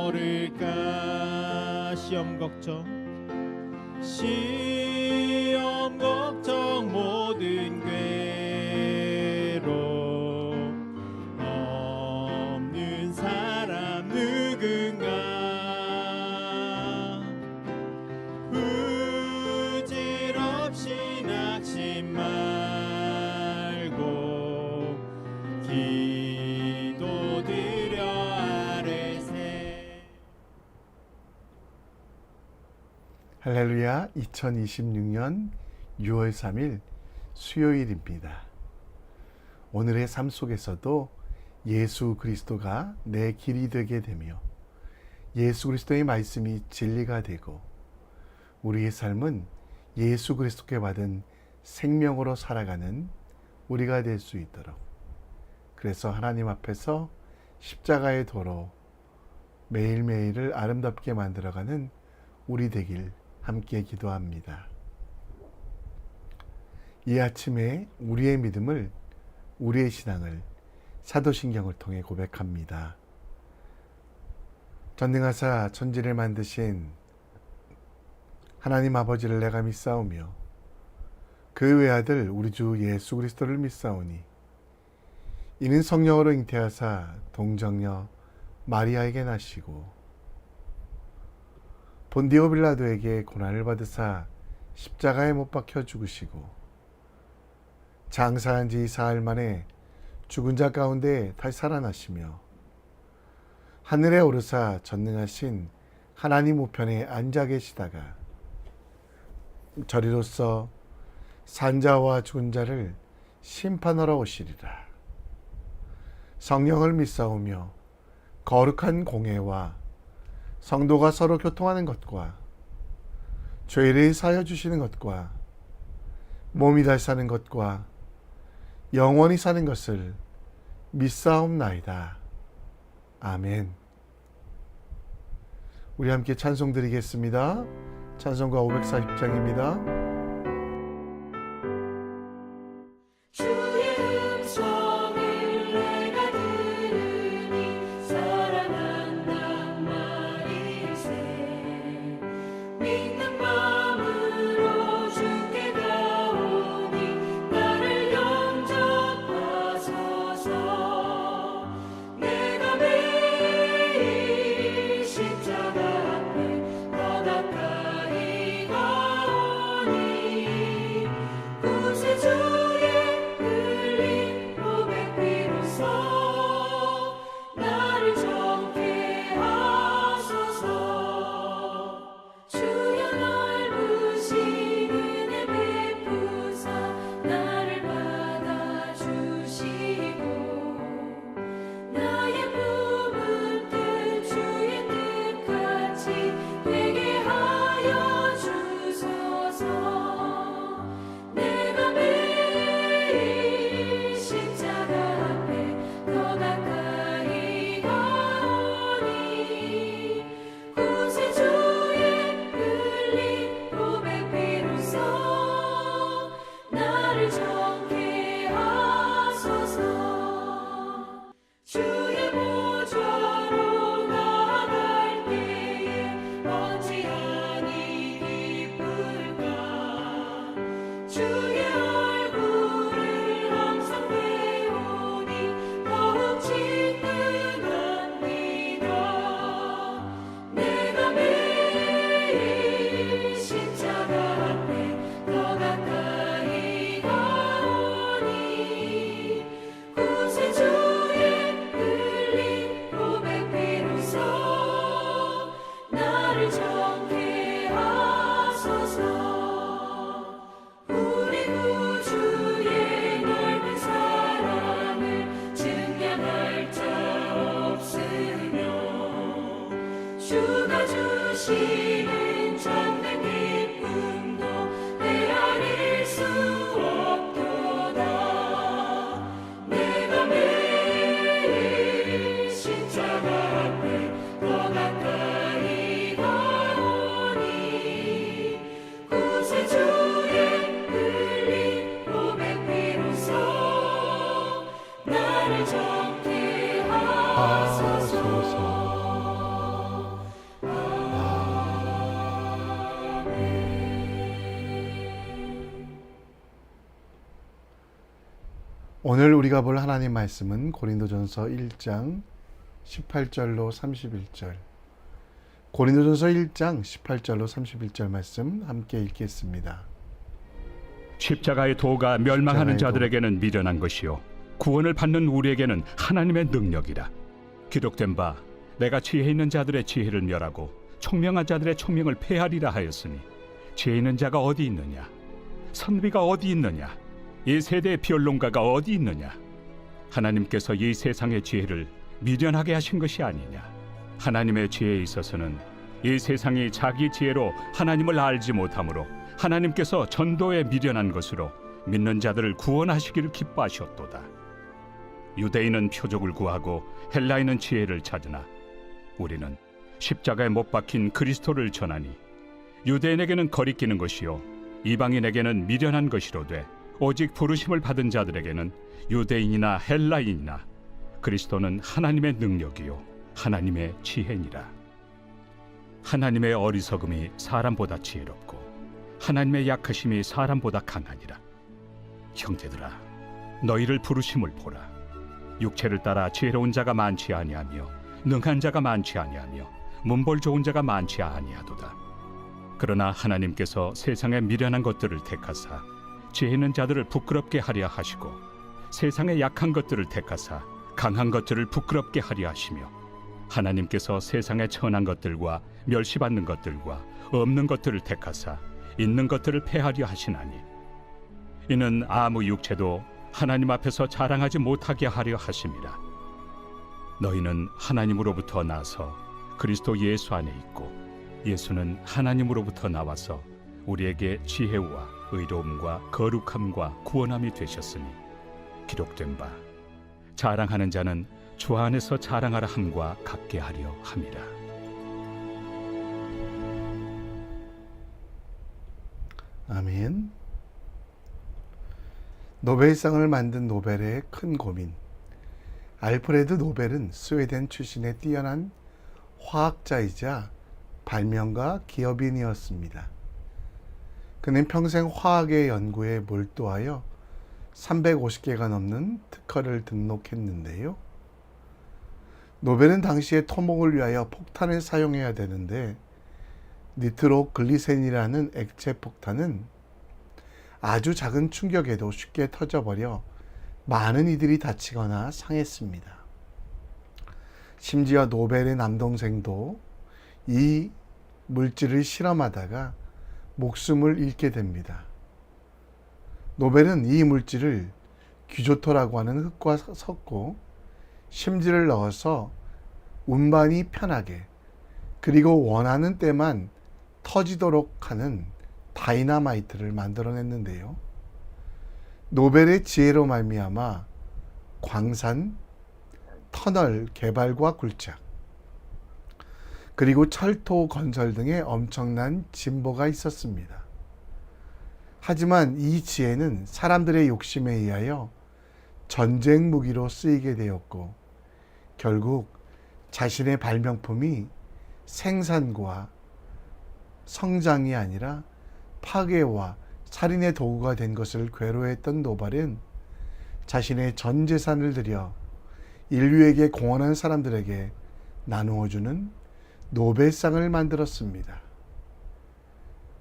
모를까 시험 걱정 모든 괴로움 없는 사람 누군가 부질없이 낙심 말고 기도드려 아뢰세. 할렐루야. 2026년 6월 3일 수요일입니다. 오늘의 삶 속에서도 예수 그리스도가 내 길이 되게 되며 예수 그리스도의 말씀이 진리가 되고 우리의 삶은 예수 그리스도께 받은 생명으로 살아가는 우리가 될 수 있도록, 그래서 하나님 앞에서 십자가의 도로 매일매일을 아름답게 만들어가는 우리 되길 함께 기도합니다. 이 아침에 우리의 믿음을, 우리의 신앙을 사도신경을 통해 고백합니다. 전능하사 천지를 만드신 하나님 아버지를 내가 믿사오며 그 외아들 우리 주 예수 그리스도를 믿사오니 이는 성령으로 잉태하사 동정녀 마리아에게 나시고 본디오 빌라도에게 고난을 받으사 십자가에 못 박혀 죽으시고 장사한 지 사흘 만에 죽은 자 가운데 다시 살아나시며 하늘에 오르사 전능하신 하나님 우편에 앉아 계시다가 저리로서 산자와 죽은 자를 심판하러 오시리라. 성령을 믿사오며 거룩한 공회와 성도가 서로 교통하는 것과 죄를 사하여 주시는 것과 몸이 다시 사는 것과 영원히 사는 것을 믿사옵나이다. 아멘. 우리 함께 찬송 드리겠습니다. 찬송가 540장입니다. 주시는 참된 기쁨도 헤아릴 수 없도다. 내가 매일 십자가 앞에 더 가까이 가오니 구세주의 흘린 고백 비로소 나를 정케 하소서. 오늘 우리가 볼 하나님 말씀은 고린도전서 1장 18절로 31절. 고린도전서 1장 18절로 31절 말씀 함께 읽겠습니다. 십자가의 도가 멸망하는 십자가의 자들에게는 미련한 것이요 구원을 받는 우리에게는 하나님의 능력이라. 기록된 바 내가 지혜 있는 자들의 지혜를 멸하고 총명한 자들의 총명을 폐하리라 하였으니 지혜 있는 자가 어디 있느냐? 선비가 어디 있느냐? 이 세대의 변론가가 어디 있느냐? 하나님께서 이 세상의 지혜를 미련하게 하신 것이 아니냐? 하나님의 지혜에 있어서는 이 세상이 자기 지혜로 하나님을 알지 못하므로 하나님께서 전도에 미련한 것으로 믿는 자들을 구원하시기를 기뻐하셨도다. 유대인은 표적을 구하고 헬라인은 지혜를 찾으나 우리는 십자가에 못 박힌 그리스도를 전하니 유대인에게는 거리끼는 것이요 이방인에게는 미련한 것이로되 오직 부르심을 받은 자들에게는 유대인이나 헬라인이나 그리스도는 하나님의 능력이요 하나님의 지혜니라. 하나님의 어리석음이 사람보다 지혜롭고 하나님의 약하심이 사람보다 강하니라. 형제들아, 너희를 부르심을 보라. 육체를 따라 지혜로운 자가 많지 아니하며 능한 자가 많지 아니하며 문벌 좋은 자가 많지 아니하도다. 그러나 하나님께서 세상의 미련한 것들을 택하사 지혜 있는 자들을 부끄럽게 하려 하시고 세상의 약한 것들을 택하사 강한 것들을 부끄럽게 하려 하시며 하나님께서 세상의 천한 것들과 멸시받는 것들과 없는 것들을 택하사 있는 것들을 폐하려 하시나니 이는 아무 육체도 하나님 앞에서 자랑하지 못하게 하려 하심이라. 너희는 하나님으로부터 나서 그리스도 예수 안에 있고 예수는 하나님으로부터 나와서 우리에게 지혜와 의로움과 거룩함과 구원함이 되셨으니 기록된 바 자랑하는 자는 주 안에서 자랑하라 함과 같게 하려 함이라. 아멘. 노벨상을 만든 노벨의 큰 고민. 알프레드 노벨은 스웨덴 출신의 뛰어난 화학자이자 발명가 기업인이었습니다. 그는 평생 화학의 연구에 몰두하여 350개가 넘는 특허를 등록했는데요. 노벨은 당시에 토목을 위하여 폭탄을 사용해야 되는데 니트로글리센이라는 액체 폭탄은 아주 작은 충격에도 쉽게 터져버려 많은 이들이 다치거나 상했습니다. 심지어 노벨의 남동생도 이 물질을 실험하다가 목숨을 잃게 됩니다. 노벨은 이 물질을 규조토라고 하는 흙과 섞고 심지를 넣어서 운반이 편하게 그리고 원하는 때만 터지도록 하는 다이너마이트를 만들어냈는데요. 노벨의 지혜로 말미암아 광산, 터널 개발과 굴착, 그리고 철도 건설 등의 엄청난 진보가 있었습니다. 하지만 이 지혜는 사람들의 욕심에 의하여 전쟁 무기로 쓰이게 되었고 결국 자신의 발명품이 생산과 성장이 아니라 파괴와 살인의 도구가 된 것을 괴로워했던 노벨은 자신의 전 재산을 들여 인류에게 공헌한 사람들에게 나누어주는 노벨상을 만들었습니다.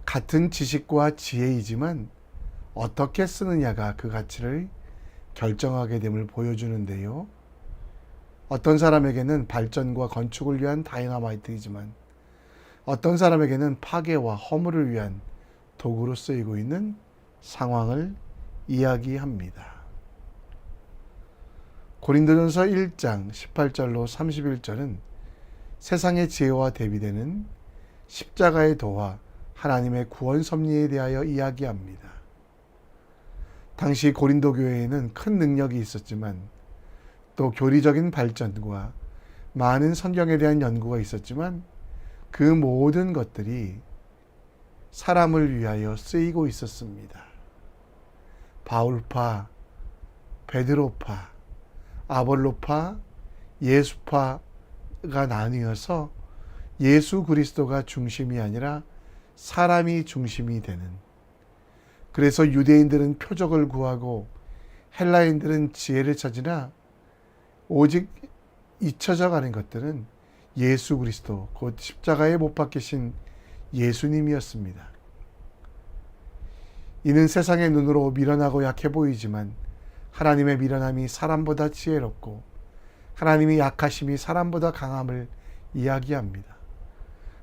같은 지식과 지혜이지만 어떻게 쓰느냐가 그 가치를 결정하게 됨을 보여주는데요. 어떤 사람에게는 발전과 건축을 위한 다이너마이트이지만 어떤 사람에게는 파괴와 허물을 위한 도구로 쓰이고 있는 상황을 이야기합니다. 고린도전서 1장 18절로 31절은 세상의 지혜와 대비되는 십자가의 도와 하나님의 구원 섭리에 대하여 이야기합니다. 당시 고린도 교회에는 큰 능력이 있었지만 또 교리적인 발전과 많은 성경에 대한 연구가 있었지만 그 모든 것들이 사람을 위하여 쓰이고 있었습니다. 바울파, 베드로파, 아볼로파, 예수파가 나뉘어서 예수 그리스도가 중심이 아니라 사람이 중심이 되는, 그래서 유대인들은 표적을 구하고 헬라인들은 지혜를 찾으나 오직 잊혀져 가는 것들은 예수 그리스도, 곧 십자가에 못 박히신 예수님이었습니다. 이는 세상의 눈으로 미련하고 약해 보이지만 하나님의 미련함이 사람보다 지혜롭고 하나님의 약하심이 사람보다 강함을 이야기합니다.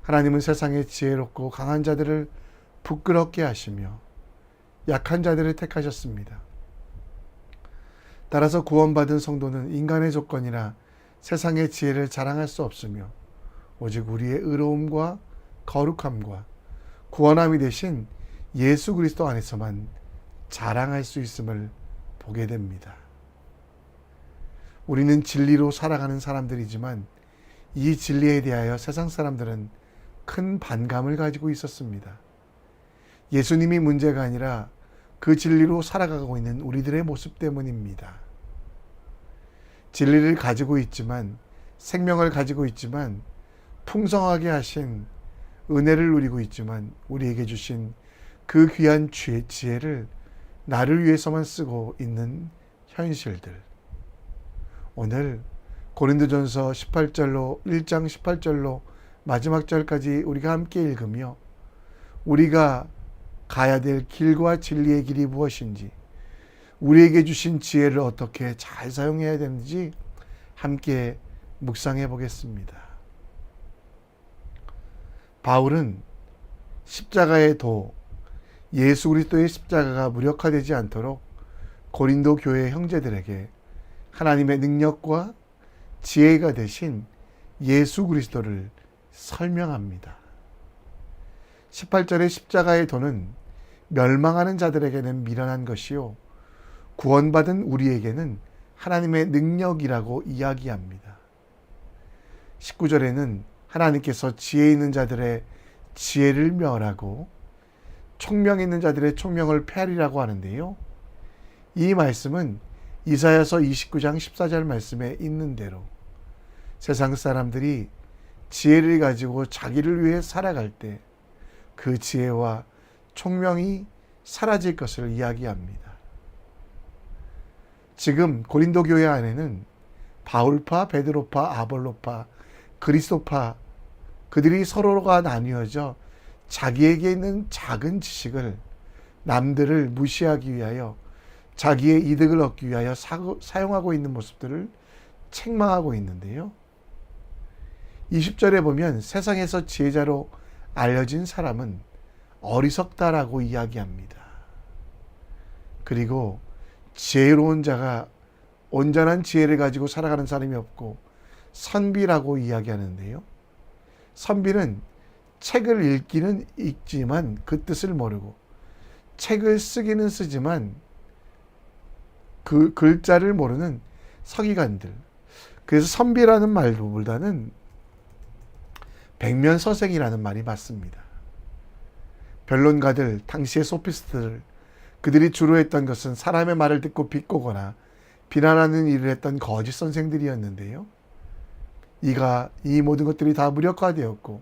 하나님은 세상의 지혜롭고 강한 자들을 부끄럽게 하시며 약한 자들을 택하셨습니다. 따라서 구원받은 성도는 인간의 조건이나 세상의 지혜를 자랑할 수 없으며 오직 우리의 의로움과 거룩함과 구원함이 되신 예수 그리스도 안에서만 자랑할 수 있음을 보게 됩니다. 우리는 진리로 살아가는 사람들이지만 이 진리에 대하여 세상 사람들은 큰 반감을 가지고 있었습니다. 예수님이 문제가 아니라 그 진리로 살아가고 있는 우리들의 모습 때문입니다. 진리를 가지고 있지만, 생명을 가지고 있지만, 풍성하게 하신 은혜를 누리고 있지만 우리에게 주신 그 귀한 지혜를 나를 위해서만 쓰고 있는 현실들. 오늘 고린도전서 18절로 1장 18절로 마지막 절까지 우리가 함께 읽으며 우리가 가야 될 길과 진리의 길이 무엇인지, 우리에게 주신 지혜를 어떻게 잘 사용해야 되는지 함께 묵상해 보겠습니다. 바울은 십자가의 도, 예수 그리스도의 십자가가 무력화되지 않도록 고린도 교회 형제들에게 하나님의 능력과 지혜가 되신 예수 그리스도를 설명합니다. 18절의 십자가의 도는 멸망하는 자들에게는 미련한 것이요 구원받은 우리에게는 하나님의 능력이라고 이야기합니다. 19절에는 하나님께서 지혜 있는 자들의 지혜를 멸하고 총명 있는 자들의 총명을 폐하리라고 하는데요. 이 말씀은 이사야서 29장 14절 말씀에 있는 대로 세상 사람들이 지혜를 가지고 자기를 위해 살아갈 때 그 지혜와 총명이 사라질 것을 이야기합니다. 지금 고린도 교회 안에는 바울파, 베드로파, 아볼로파, 그리스도파, 그들이 서로가 나뉘어져 자기에게 있는 작은 지식을 남들을 무시하기 위하여 자기의 이득을 얻기 위하여 사용하고 있는 모습들을 책망하고 있는데요. 20절에 보면 세상에서 지혜자로 알려진 사람은 어리석다라고 이야기합니다. 그리고 지혜로운 자가 온전한 지혜를 가지고 살아가는 사람이 없고 선비라고 이야기하는데요. 선비는 책을 읽기는 읽지만 그 뜻을 모르고 책을 쓰기는 쓰지만 그 글자를 모르는 서기관들. 그래서 선비라는 말보다는 백면서생이라는 말이 맞습니다. 변론가들, 당시의 소피스트들, 그들이 주로 했던 것은 사람의 말을 듣고 비꼬거나 비난하는 일을 했던 거짓 선생들이었는데요. 이 모든 것들이 다 무력화되었고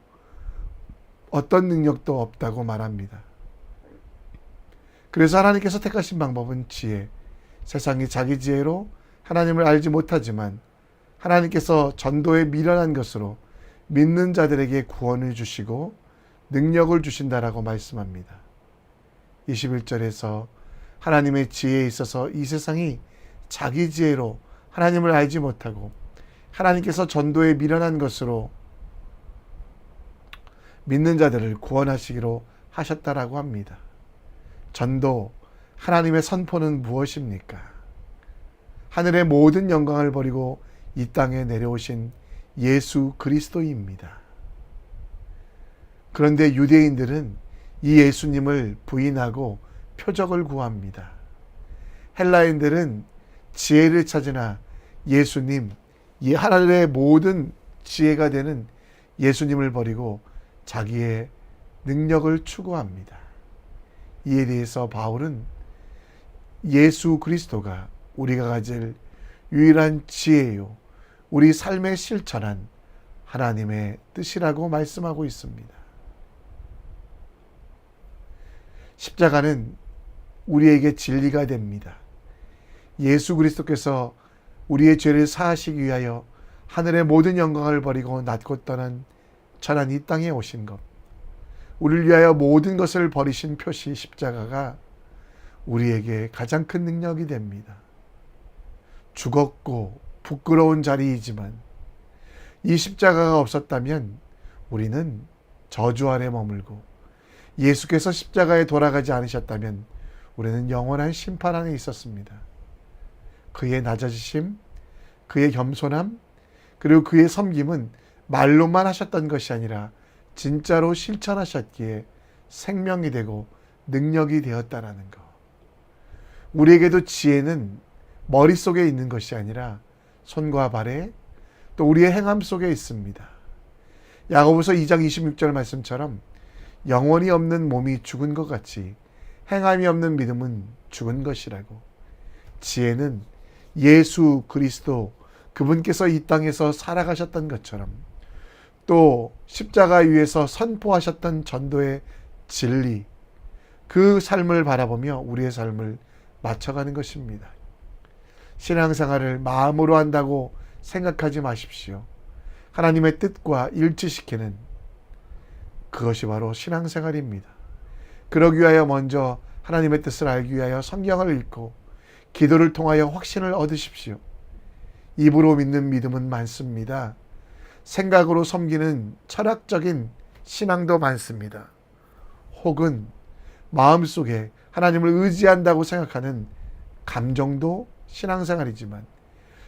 어떤 능력도 없다고 말합니다. 그래서 하나님께서 택하신 방법은 지혜. 세상이 자기 지혜로 하나님을 알지 못하지만 하나님께서 전도에 미련한 것으로 믿는 자들에게 구원을 주시고 능력을 주신다라고 말씀합니다. 21절에서 하나님의 지혜에 있어서 이 세상이 자기 지혜로 하나님을 알지 못하고 하나님께서 전도에 미련한 것으로 믿는 자들을 구원하시기로 하셨다라고 합니다. 전도, 하나님의 선포는 무엇입니까? 하늘의 모든 영광을 버리고 이 땅에 내려오신 예수 그리스도입니다. 그런데 유대인들은 이 예수님을 부인하고 표적을 구합니다. 헬라인들은 지혜를 찾으나 예수님, 이 하늘의 모든 지혜가 되는 예수님을 버리고 자기의 능력을 추구합니다. 이에 대해서 바울은 예수 그리스도가 우리가 가질 유일한 지혜요, 우리 삶에 실천한 하나님의 뜻이라고 말씀하고 있습니다. 십자가는 우리에게 진리가 됩니다. 예수 그리스도께서 우리의 죄를 사하시기 위하여 하늘의 모든 영광을 버리고 낮고 떠난 천한 이 땅에 오신 것, 우리를 위하여 모든 것을 버리신 표시 십자가가 우리에게 가장 큰 능력이 됩니다. 죽었고 부끄러운 자리이지만 이 십자가가 없었다면 우리는 저주 아래 머물고, 예수께서 십자가에 돌아가지 않으셨다면 우리는 영원한 심판 안에 있었습니다. 그의 낮아지심, 그의 겸손함, 그리고 그의 섬김은 말로만 하셨던 것이 아니라 진짜로 실천하셨기에 생명이 되고 능력이 되었다라는 것. 우리에게도 지혜는 머릿속에 있는 것이 아니라 손과 발에, 또 우리의 행함 속에 있습니다. 야고보서 2장 26절 말씀처럼 영혼이 없는 몸이 죽은 것 같이 행함이 없는 믿음은 죽은 것이라고. 지혜는 예수 그리스도, 그분께서 이 땅에서 살아가셨던 것처럼, 또 십자가 위에서 선포하셨던 전도의 진리, 그 삶을 바라보며 우리의 삶을 맞춰가는 것입니다. 신앙생활을 마음으로 한다고 생각하지 마십시오. 하나님의 뜻과 일치시키는 그것이 바로 신앙생활입니다. 그러기 위하여 먼저 하나님의 뜻을 알기 위하여 성경을 읽고 기도를 통하여 확신을 얻으십시오. 입으로 믿는 믿음은 많습니다. 생각으로 섬기는 철학적인 신앙도 많습니다. 혹은 마음속에 하나님을 의지한다고 생각하는 감정도 신앙생활이지만,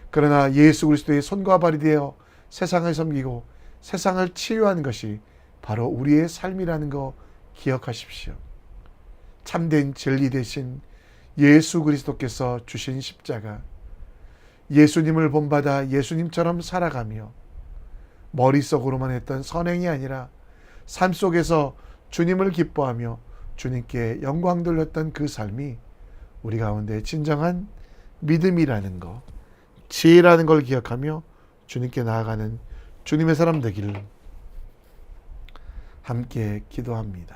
그러나 예수 그리스도의 손과 발이 되어 세상을 섬기고 세상을 치유하는 것이 바로 우리의 삶이라는 거 기억하십시오. 참된 진리 대신 예수 그리스도께서 주신 십자가, 예수님을 본받아 예수님처럼 살아가며 머릿속으로만 했던 선행이 아니라 삶 속에서 주님을 기뻐하며 주님께 영광 돌렸던 그 삶이 우리 가운데 진정한 믿음이라는 것, 지혜라는 걸 기억하며 주님께 나아가는 주님의 사람 되기를 함께 기도합니다.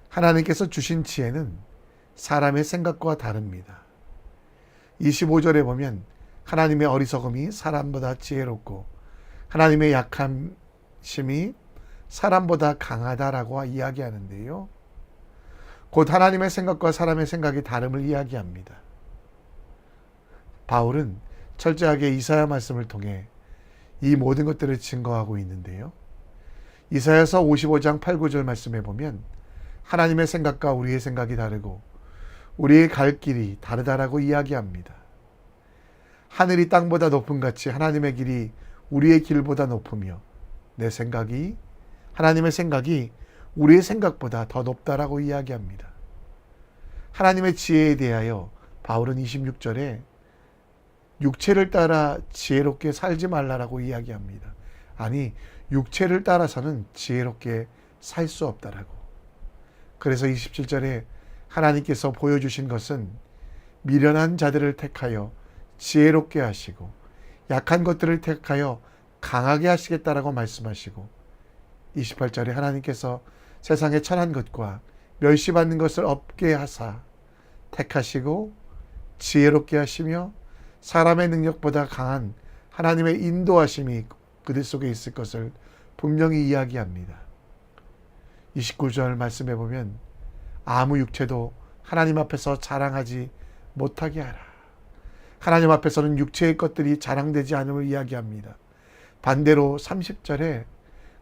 하나님께서 주신 지혜는 사람의 생각과 다릅니다. 25절에 보면 하나님의 어리석음이 사람보다 지혜롭고 하나님의 약함심이 사람보다 강하다라고 이야기하는데요. 곧 하나님의 생각과 사람의 생각이 다름을 이야기합니다. 바울은 철저하게 이사야 말씀을 통해 이 모든 것들을 증거하고 있는데요. 이사야서 55장 8, 9절 말씀에 보면 하나님의 생각과 우리의 생각이 다르고 우리의 갈 길이 다르다라고 이야기합니다. 하늘이 땅보다 높음 같이 하나님의 길이 우리의 길보다 높으며 내 생각이, 하나님의 생각이 우리의 생각보다 더 높다라고 이야기합니다. 하나님의 지혜에 대하여 바울은 26절에 육체를 따라 지혜롭게 살지 말라라고 이야기합니다. 아니, 육체를 따라서는 지혜롭게 살 수 없다라고. 그래서 27절에 하나님께서 보여주신 것은 미련한 자들을 택하여 지혜롭게 하시고 약한 것들을 택하여 강하게 하시겠다라고 말씀하시고, 28절에 하나님께서 세상에 천한 것과 멸시받는 것을 없게 하사 택하시고 지혜롭게 하시며 사람의 능력보다 강한 하나님의 인도하심이 그들 속에 있을 것을 분명히 이야기합니다. 29절 말씀해 보면 아무 육체도 하나님 앞에서 자랑하지 못하게 하라. 하나님 앞에서는 육체의 것들이 자랑되지 않음을 이야기합니다. 반대로 30절에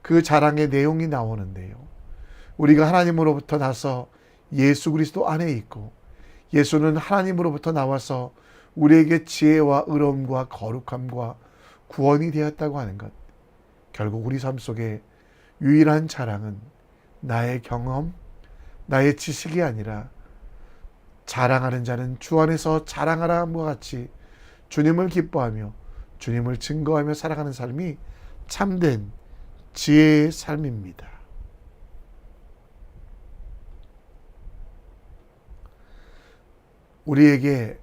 그 자랑의 내용이 나오는데요. 우리가 하나님으로부터 나서 예수 그리스도 안에 있고 예수는 하나님으로부터 나와서 우리에게 지혜와 의로움과 거룩함과 구원이 되었다고 하는 것. 결국 우리 삶 속에 유일한 자랑은 나의 경험, 나의 지식이 아니라 자랑하는 자는 주 안에서 자랑하라 함과 같이 주님을 기뻐하며 주님을 증거하며 살아가는 삶이 참된 지혜의 삶입니다. 우리에게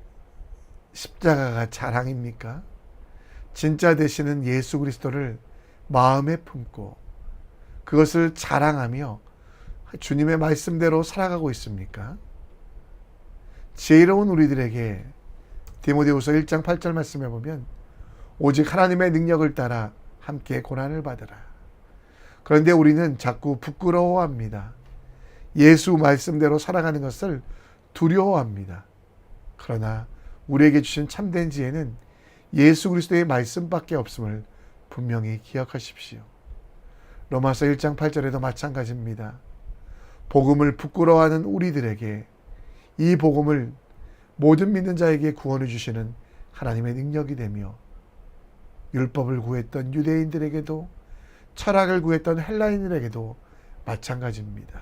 십자가가 자랑입니까? 진짜 되시는 예수 그리스도를 마음에 품고 그것을 자랑하며 주님의 말씀대로 살아가고 있습니까? 지혜로운 우리들에게 디모데후서 1장 8절 말씀에 보면 오직 하나님의 능력을 따라 함께 고난을 받으라. 그런데 우리는 자꾸 부끄러워합니다. 예수 말씀대로 살아가는 것을 두려워합니다. 그러나 우리에게 주신 참된 지혜는 예수 그리스도의 말씀밖에 없음을 분명히 기억하십시오. 로마서 1장 8절에도 마찬가지입니다. 복음을 부끄러워하는 우리들에게 이 복음을 모든 믿는 자에게 구원을 주시는 하나님의 능력이 되며 율법을 구했던 유대인들에게도 철학을 구했던 헬라인들에게도 마찬가지입니다.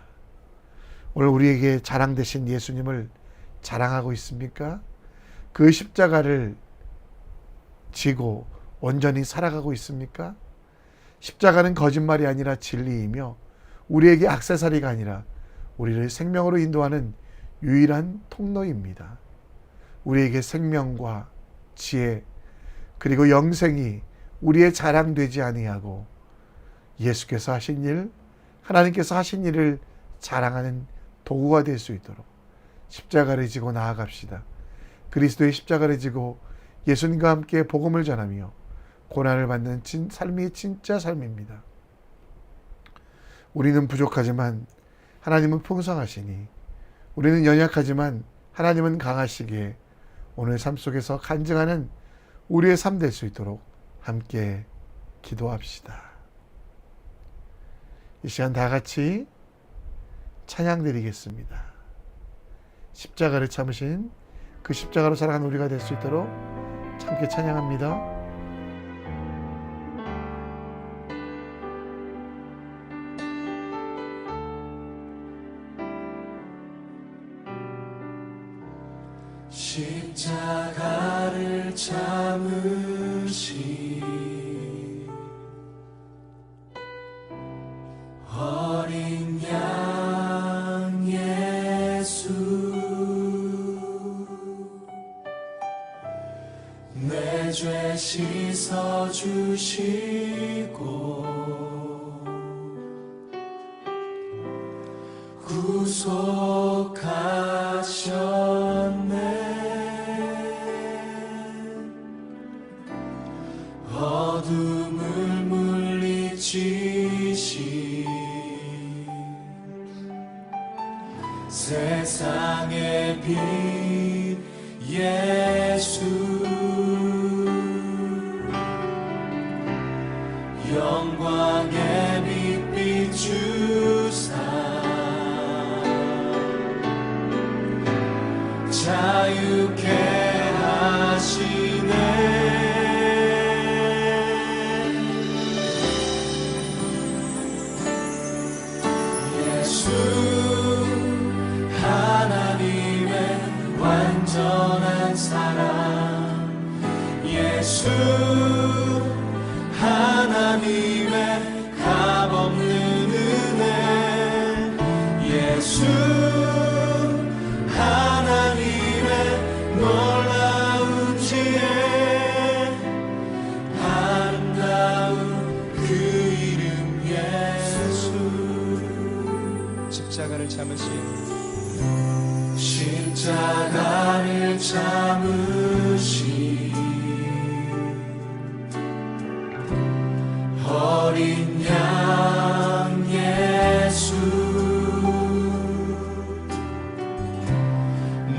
오늘 우리에게 자랑되신 예수님을 자랑하고 있습니까? 그 십자가를 지고 온전히 살아가고 있습니까? 십자가는 거짓말이 아니라 진리이며 우리에게 액세서리가 아니라 우리를 생명으로 인도하는 유일한 통로입니다. 우리에게 생명과 지혜 그리고 영생이 우리의 자랑되지 아니하고 예수께서 하신 일, 하나님께서 하신 일을 자랑하는 도구가 될 수 있도록 십자가를 지고 나아갑시다. 그리스도의 십자가를 지고 예수님과 함께 복음을 전하며 고난을 받는 삶이 진짜 삶입니다. 우리는 부족하지만 하나님은 풍성하시니, 우리는 연약하지만 하나님은 강하시기에 오늘 삶 속에서 간증하는 우리의 삶 될 수 있도록 함께 기도합시다. 이 시간 다 같이 찬양 드리겠습니다. 십자가를 참으신 그 십자가로 살아가는 우리가 될 수 있도록 함께 찬양합니다. 십자가를 참으시 어린 양 예수 내 죄 씻어 주시고 구속하셨네. 어둠을 물리치시 세상의 빛 예수 영광의 빛 비추사 자유케 하시네. 예수 하나님의 완전한 사랑 예수 하나님의 값없는 은혜 예수 하나님의 놀라운 지혜 아름다운 그 이름 예수 십자가를 참으신 십자가를 참으신 어린 양 예수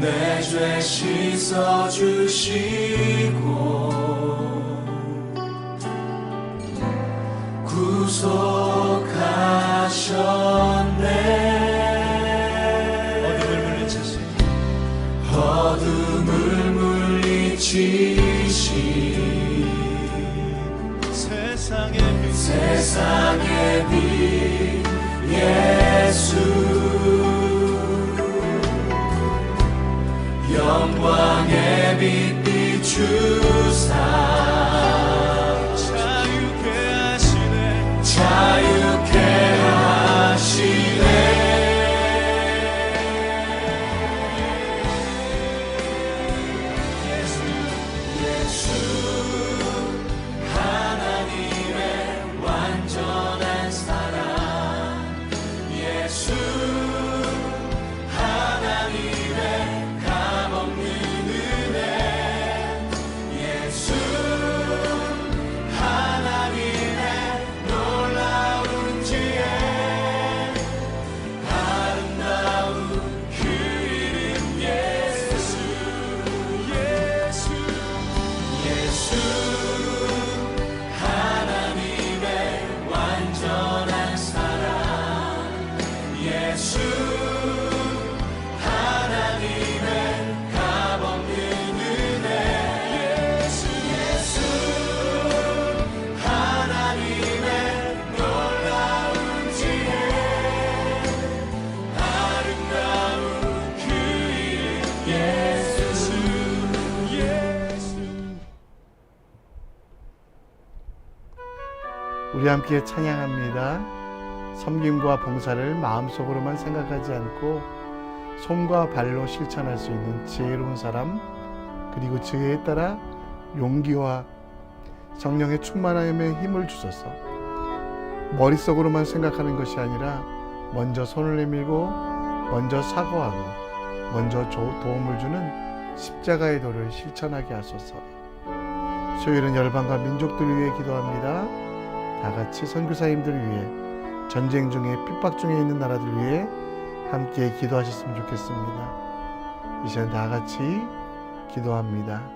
내 죄 씻어 주시고 구속하셨네. 어둠을 물리치시 세상의 빛 예수 영광의 빛 비추사 자유케 하시네. 자유케 하시네. 예수 하나님의 완전한 사랑 예수 하나님의 값없는 우리 함께 찬양합니다. 섬김과 봉사를 마음속으로만 생각하지 않고 손과 발로 실천할 수 있는 지혜로운 사람, 그리고 지혜에 따라 용기와 성령의 충만함에 힘을 주소서. 머릿속으로만 생각하는 것이 아니라 먼저 손을 내밀고 먼저 사고하고 먼저 도움을 주는 십자가의 도를 실천하게 하소서. 수요일은 열방과 민족들을 위해 기도합니다. 다 같이 선교사님들을 위해, 전쟁 중에 핍박 중에 있는 나라들 위해 함께 기도하셨으면 좋겠습니다. 이 시간 다 같이 기도합니다.